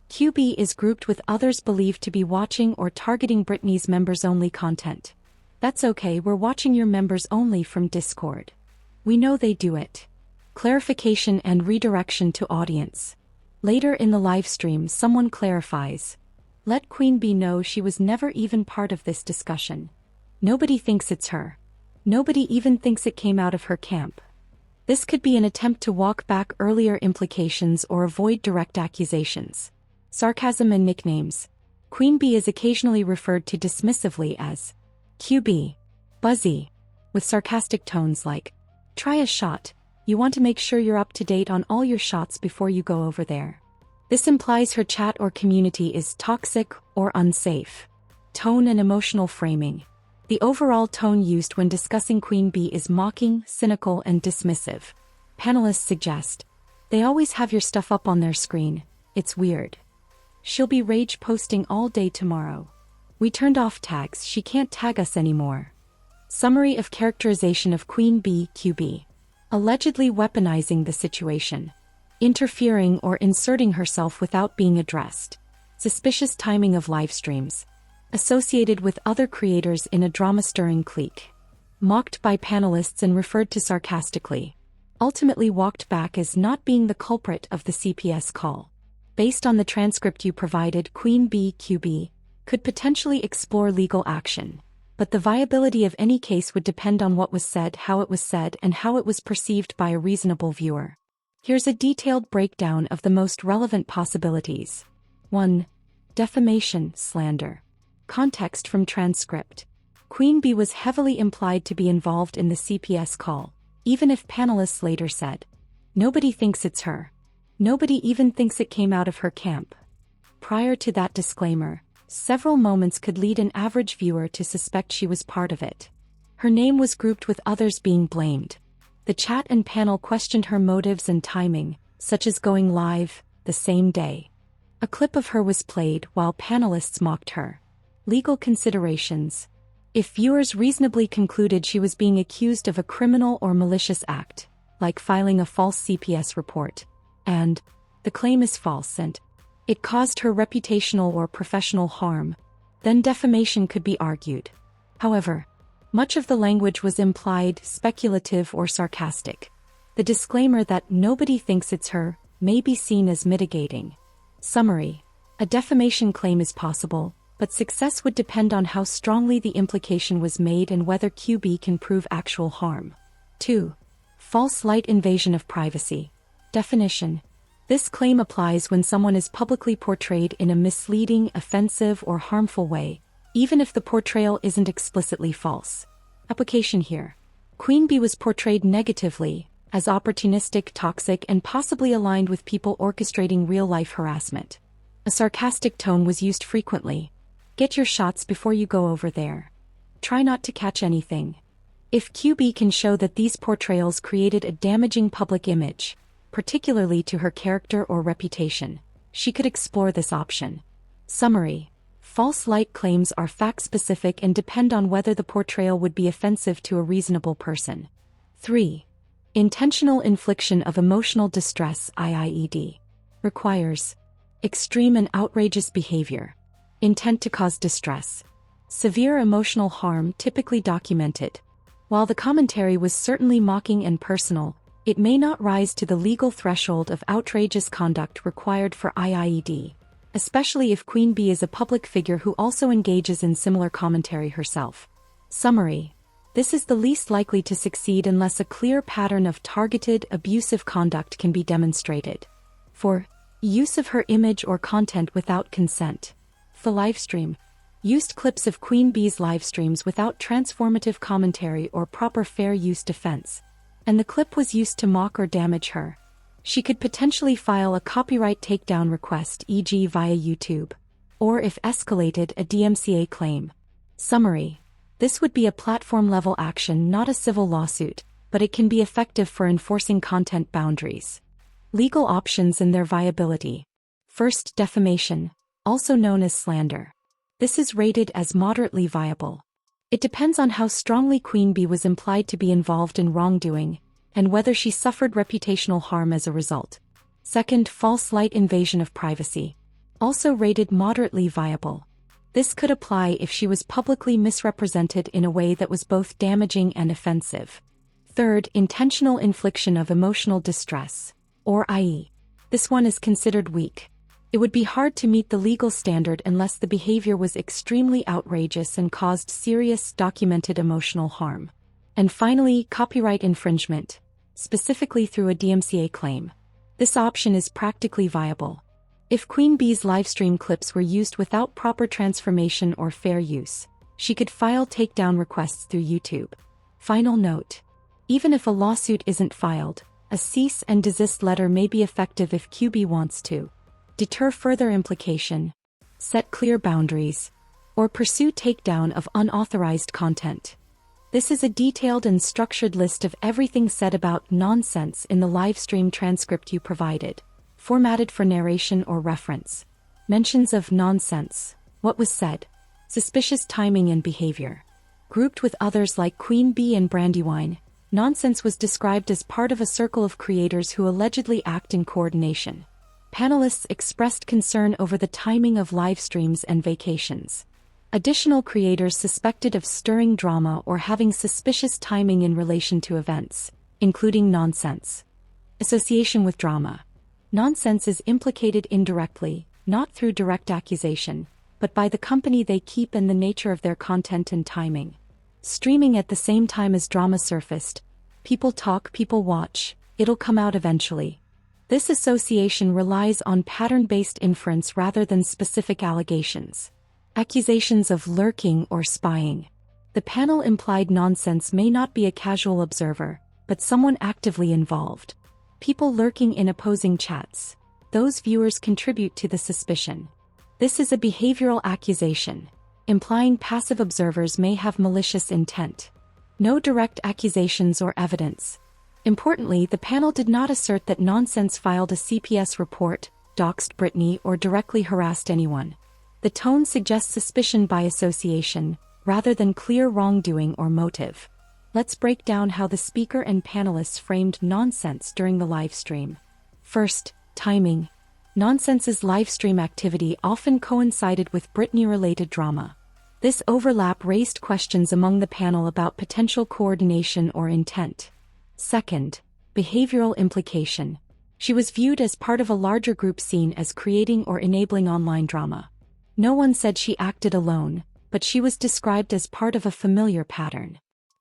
QB is grouped with others believed to be watching or targeting Britney's members-only content. That's okay, we're watching your members only from Discord. We know they do it. Clarification and redirection to audience. Later in the livestream, someone clarifies. Let Queen Bee know she was never even part of this discussion. Nobody thinks it's her. Nobody even thinks it came out of her camp. This could be an attempt to walk back earlier implications or avoid direct accusations. Sarcasm and nicknames. Queen Bee is occasionally referred to dismissively as QB, Buzzy, with sarcastic tones like, try a shot, you want to make sure you're up to date on all your shots before you go over there. This implies her chat or community is toxic or unsafe. Tone and emotional framing. The overall tone used when discussing Queen Bee is mocking, cynical, and dismissive. Panelists suggest, they always have your stuff up on their screen, it's weird. She'll be rage posting all day tomorrow. We turned off tags, she can't tag us anymore. Summary of characterization of Queen Bee, QB. Allegedly weaponizing the situation. Interfering or inserting herself without being addressed. Suspicious timing of live streams. Associated with other creators in a drama-stirring clique. Mocked by panelists and referred to sarcastically. Ultimately walked back as not being the culprit of the CPS call. Based on the transcript you provided, Queen Bee, QB, could potentially explore legal action. But the viability of any case would depend on what was said, how it was said, and how it was perceived by a reasonable viewer. Here's a detailed breakdown of the most relevant possibilities. 1. Defamation, slander. Context from transcript. Queen Bee was heavily implied to be involved in the CPS call, even if panelists later said, nobody thinks it's her. Nobody even thinks it came out of her camp. Prior to that disclaimer, several moments could lead an average viewer to suspect she was part of it. Her name was grouped with others being blamed. The chat and panel questioned her motives and timing, such as going live the same day. A clip of her was played while panelists mocked her. Legal considerations. If viewers reasonably concluded she was being accused of a criminal or malicious act, like filing a false CPS report, and the claim is false and it caused her reputational or professional harm, then defamation could be argued. However, much of the language was implied, speculative, or sarcastic. The disclaimer that nobody thinks it's her may be seen as mitigating. Summary: a defamation claim is possible, but success would depend on how strongly the implication was made and whether QB can prove actual harm. 2. False light invasion of privacy. Definition: this claim applies when someone is publicly portrayed in a misleading, offensive, or harmful way, even if the portrayal isn't explicitly false. Application here: Queen Bee was portrayed negatively, as opportunistic, toxic, and possibly aligned with people orchestrating real-life harassment. A sarcastic tone was used frequently. Get your shots before you go over there. Try not to catch anything. If QB can show that these portrayals created a damaging public image, particularly to her character or reputation, she could explore this option. Summary: false light claims are fact-specific and depend on whether the portrayal would be offensive to a reasonable person. 3. Intentional infliction of emotional distress (IIED) requires extreme and outrageous behavior, intent to cause distress, severe emotional harm typically documented. While the commentary was certainly mocking and personal, it may not rise to the legal threshold of outrageous conduct required for IIED, especially if Queen Bee is a public figure who also engages in similar commentary herself. Summary: this is the least likely to succeed unless a clear pattern of targeted, abusive conduct can be demonstrated. 4. Use of her image or content without consent. The livestream. Used clips of Queen Bee's livestreams without transformative commentary or proper fair use defense, and the clip was used to mock or damage her. She could potentially file a copyright takedown request, e.g. via YouTube, or if escalated, a DMCA claim. Summary: this would be a platform-level action, not a civil lawsuit, but it can be effective for enforcing content boundaries. Legal options and their viability. First, defamation, also known as slander. This is rated as moderately viable. It depends on how strongly Queen Bee was implied to be involved in wrongdoing, and whether she suffered reputational harm as a result. Second, false light invasion of privacy. Also rated moderately viable. This could apply if she was publicly misrepresented in a way that was both damaging and offensive. Third, intentional infliction of emotional distress, or i.e., this one is considered weak. It would be hard to meet the legal standard unless the behavior was extremely outrageous and caused serious, documented emotional harm. And finally, copyright infringement, specifically through a DMCA claim. This option is practically viable. If Queen Bee's livestream clips were used without proper transformation or fair use, she could file takedown requests through YouTube. Final note: even if a lawsuit isn't filed, a cease and desist letter may be effective if QB wants to deter further implication, set clear boundaries, or pursue takedown of unauthorized content. This is a detailed and structured list of everything said about nonsense in the livestream transcript you provided, formatted for narration or reference. Mentions of nonsense, what was said, suspicious timing and behavior. Grouped with others like Queen Bee and Brandy, nonsense was described as part of a circle of creators who allegedly act in coordination. Panelists expressed concern over the timing of live streams and vacations. Additional creators suspected of stirring drama or having suspicious timing in relation to events, including nonsense. Association with drama. Nonsense is implicated indirectly, not through direct accusation, but by the company they keep and the nature of their content and timing. Streaming at the same time as drama surfaced. People talk, people watch, it'll come out eventually. This association relies on pattern-based inference rather than specific allegations. Accusations of lurking or spying. The panel implied nonsense may not be a casual observer, but someone actively involved. People lurking in opposing chats. Those viewers contribute to the suspicion. This is a behavioral accusation, implying passive observers may have malicious intent. No direct accusations or evidence. Importantly, the panel did not assert that nonsense filed a CPS report, doxed Britney, or directly harassed anyone. The tone suggests suspicion by association, rather than clear wrongdoing or motive. Let's break down how the speaker and panelists framed nonsense during the live stream. First, timing. Nonsense's livestream activity often coincided with Britney-related drama. This overlap raised questions among the panel about potential coordination or intent. Second, behavioral implication. She was viewed as part of a larger group seen as creating or enabling online drama. No one said she acted alone, but she was described as part of a familiar pattern.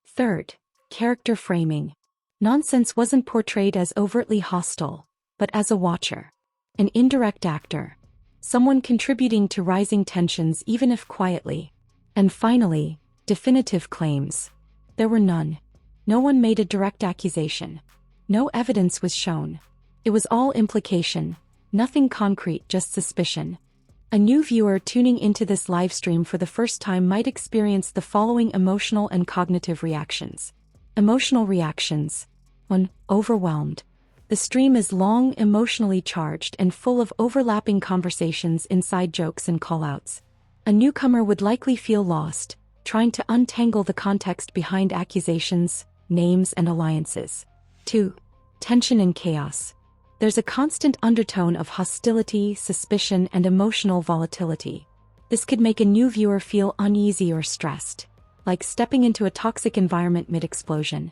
Third, character framing. Nonsense wasn't portrayed as overtly hostile, but as a watcher, an indirect actor, someone contributing to rising tensions even if quietly. And finally, definitive claims. There were none. No one made a direct accusation. No evidence was shown. It was all implication, nothing concrete, just suspicion. A new viewer tuning into this live stream for the first time might experience the following emotional and cognitive reactions. Emotional reactions. 1. Overwhelmed. The stream is long, emotionally charged and full of overlapping conversations, inside jokes and callouts. A newcomer would likely feel lost, trying to untangle the context behind accusations, names and alliances. 2. Tension and chaos. There's a constant undertone of hostility, suspicion, and emotional volatility. This could make a new viewer feel uneasy or stressed, like stepping into a toxic environment mid-explosion.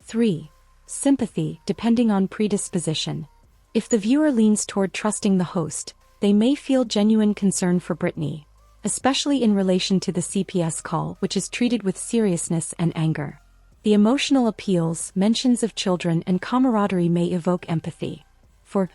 3. Sympathy, depending on predisposition. If the viewer leans toward trusting the host, they may feel genuine concern for Britney, especially in relation to the CPS call, which is treated with seriousness and anger. The emotional appeals, mentions of children, and camaraderie may evoke empathy. 4.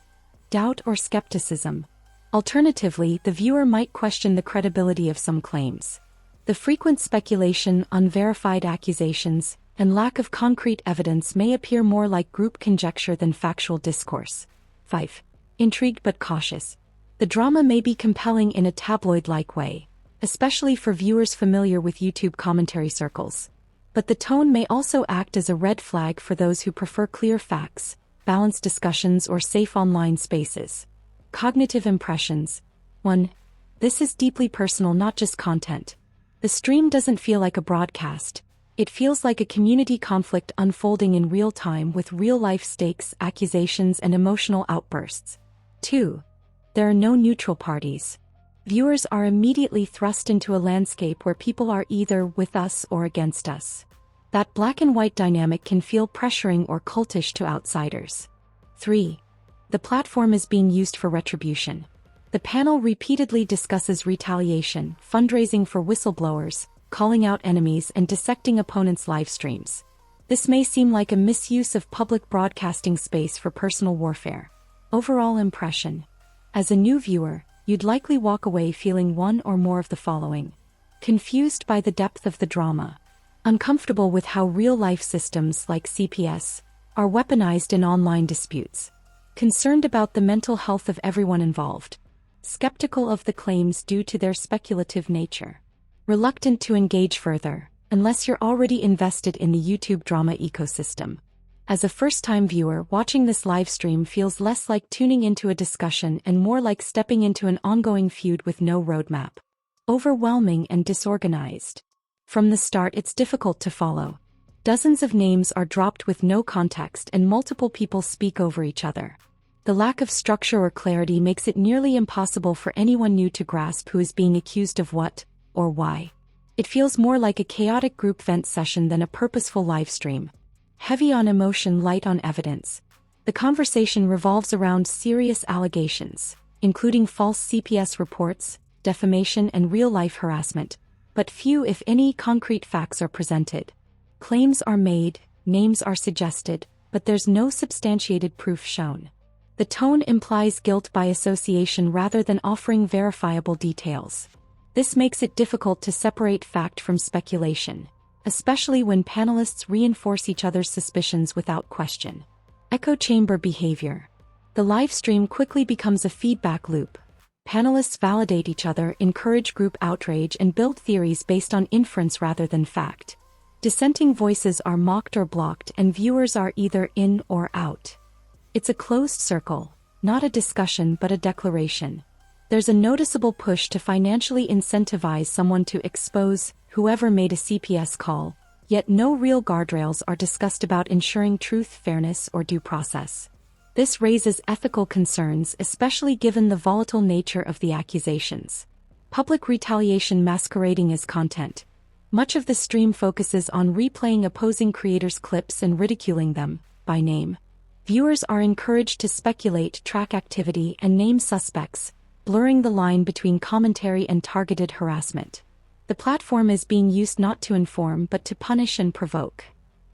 Doubt or skepticism. Alternatively, the viewer might question the credibility of some claims. The frequent speculation, unverified accusations, and lack of concrete evidence may appear more like group conjecture than factual discourse. 5. Intrigued but cautious. The drama may be compelling in a tabloid-like way, especially for viewers familiar with YouTube commentary circles. But the tone may also act as a red flag for those who prefer clear facts, balanced discussions, or safe online spaces. Cognitive impressions. 1. This is deeply personal, not just content. The stream doesn't feel like a broadcast. It feels like a community conflict unfolding in real time with real-life stakes, accusations, and emotional outbursts. 2. There are no neutral parties. Viewers are immediately thrust into a landscape where people are either with us or against us. That black and white dynamic can feel pressuring or cultish to outsiders. 3. The platform is being used for retribution. The panel repeatedly discusses retaliation, fundraising for whistleblowers, calling out enemies, and dissecting opponents' live streams. This may seem like a misuse of public broadcasting space for personal warfare. Overall impression. As a new viewer, you'd likely walk away feeling one or more of the following. Confused by the depth of the drama. Uncomfortable with how real-life systems like CPS are weaponized in online disputes. Concerned about the mental health of everyone involved. Skeptical of the claims due to their speculative nature. Reluctant to engage further, unless you're already invested in the YouTube drama ecosystem. As a first-time viewer, watching this livestream feels less like tuning into a discussion and more like stepping into an ongoing feud with no roadmap. Overwhelming and disorganized. From the start, it's difficult to follow. Dozens of names are dropped with no context and multiple people speak over each other. The lack of structure or clarity makes it nearly impossible for anyone new to grasp who is being accused of what, or why. It feels more like a chaotic group vent session than a purposeful livestream. Heavy on emotion, light on evidence. The conversation revolves around serious allegations, including false CPS reports, defamation, and real-life harassment, but few, if any, concrete facts are presented. Claims are made, names are suggested, but there's no substantiated proof shown. The tone implies guilt by association rather than offering verifiable details. This makes it difficult to separate fact from speculation, especially when panelists reinforce each other's suspicions without question. Echo chamber behavior. The live stream quickly becomes a feedback loop. Panelists validate each other, encourage group outrage, and build theories based on inference rather than fact. Dissenting voices are mocked or blocked, and viewers are either in or out. It's a closed circle, not a discussion but a declaration. There's a noticeable push to financially incentivize someone to expose whoever made a CPS call, yet no real guardrails are discussed about ensuring truth, fairness, or due process. This raises ethical concerns, especially given the volatile nature of the accusations. Public retaliation masquerading as content. Much of the stream focuses on replaying opposing creators' clips and ridiculing them, by name. Viewers are encouraged to speculate, track activity, and name suspects, blurring the line between commentary and targeted harassment. The platform is being used not to inform but to punish and provoke.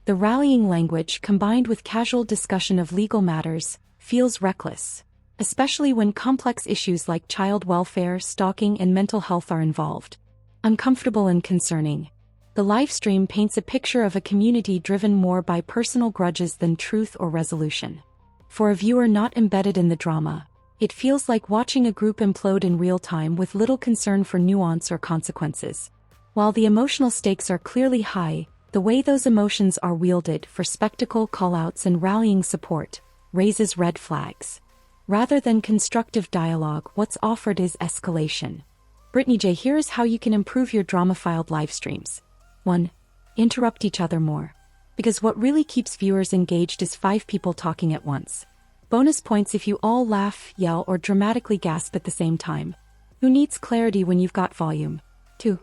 The rallying language, combined with casual discussion of legal matters, feels reckless, especially when complex issues like child welfare, stalking, and mental health are involved. Uncomfortable and concerning. The livestream paints a picture of a community driven more by personal grudges than truth or resolution. For a viewer not embedded in the drama, it feels like watching a group implode in real time with little concern for nuance or consequences. While the emotional stakes are clearly high, the way those emotions are wielded for spectacle, callouts, and rallying support raises red flags. Rather than constructive dialogue, what's offered is escalation. Britney J, here is how you can improve your drama-filled live streams. 1. Interrupt each other more. Because what really keeps viewers engaged is 5 people talking at once. Bonus points if you all laugh, yell, or dramatically gasp at the same time. Who needs clarity when you've got volume? 2.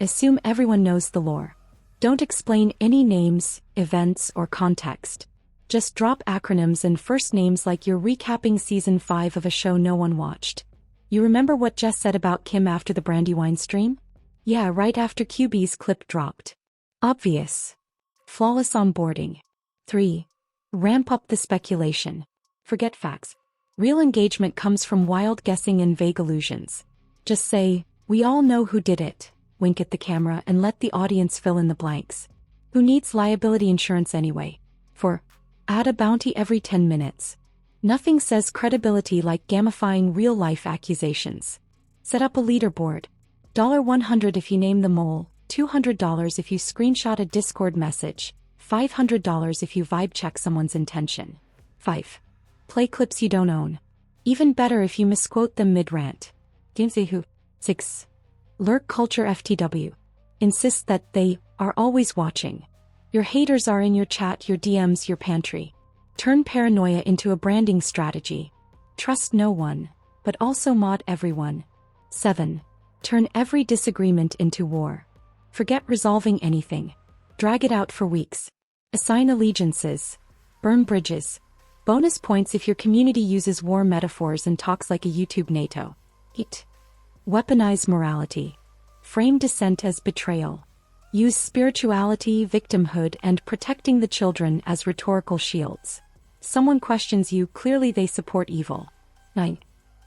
Assume everyone knows the lore. Don't explain any names, events, or context. Just drop acronyms and first names like you're recapping season 5 of a show no one watched. You remember what Jess said about Kim after the Brandy wine stream? Yeah, right after QB's clip dropped. Obvious. Flawless onboarding. 3. Ramp up the speculation. Forget facts. Real engagement comes from wild guessing and vague allusions. Just say, "We all know who did it," wink at the camera and let the audience fill in the blanks. Who needs liability insurance anyway? 4. Add a bounty every 10 minutes. Nothing says credibility like gamifying real-life accusations. Set up a leaderboard. $100 if you name the mole, $200 if you screenshot a Discord message, $500 if you vibe check someone's intention. 5. Play clips you don't own. Even better if you misquote them mid-rant. 6. Lurk culture FTW. Insist that they are always watching. Your haters are in your chat, your DMs, your pantry. Turn paranoia into a branding strategy. Trust no one, but also mod everyone. 7. Turn every disagreement into war. Forget resolving anything. Drag it out for weeks. Assign allegiances. Burn bridges. Bonus points if your community uses war metaphors and talks like a YouTube NATO. 8. Weaponize morality. Frame dissent as betrayal. Use spirituality, victimhood, and protecting the children as rhetorical shields. Someone questions you, clearly they support evil. 9.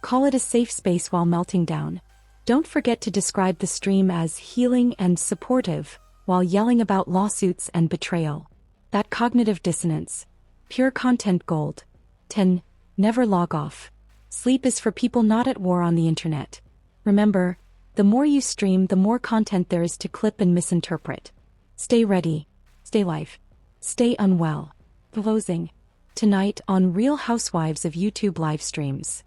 Call it a safe space while melting down. Don't forget to describe the stream as healing and supportive, while yelling about lawsuits and betrayal. That cognitive dissonance. Pure content gold. 10. Never log off. Sleep is for people not at war on the internet. Remember, the more you stream, the more content there is to clip and misinterpret. Stay ready. Stay live. Stay unwell. Closing. Tonight on Real Housewives of YouTube live streams.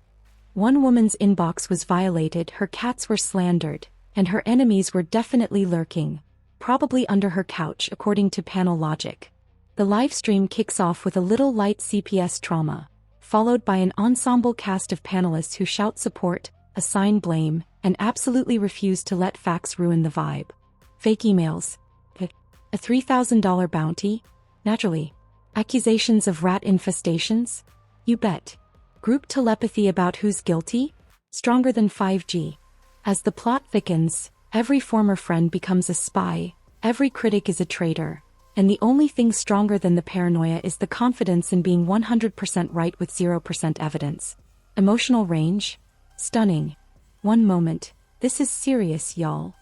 One woman's inbox was violated, her cats were slandered, and her enemies were definitely lurking, probably under her couch according to panel logic. The livestream kicks off with a little light CPS trauma, followed by an ensemble cast of panelists who shout support, assign blame, and absolutely refuse to let facts ruin the vibe. Fake emails. A $3,000 bounty? Naturally. Accusations of rat infestations? You bet. Group telepathy about who's guilty? Stronger than 5G. As the plot thickens, every former friend becomes a spy, every critic is a traitor, and the only thing stronger than the paranoia is the confidence in being 100% right with 0% evidence. Emotional range? Stunning. One moment, this is serious, y'all.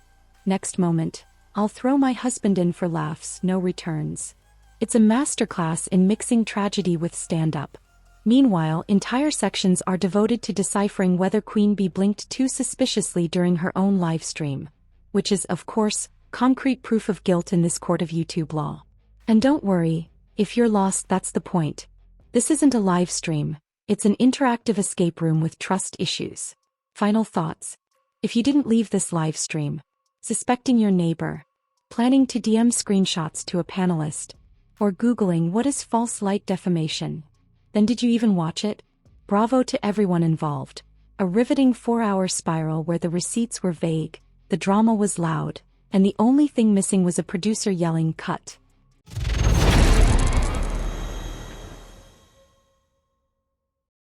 Next moment, I'll throw my husband in for laughs, no returns. It's a masterclass in mixing tragedy with stand-up. Meanwhile, entire sections are devoted to deciphering whether Queen Bee blinked too suspiciously during her own live stream, which is, of course, concrete proof of guilt in this court of YouTube law. And don't worry, if you're lost, that's the point. This isn't a live stream, it's an interactive escape room with trust issues. Final thoughts. If you didn't leave this live stream, suspecting your neighbor, planning to DM screenshots to a panelist, or Googling what is false light defamation, then did you even watch it? Bravo to everyone involved. A riveting 4-hour spiral where the receipts were vague, the drama was loud, and the only thing missing was a producer yelling, "Cut."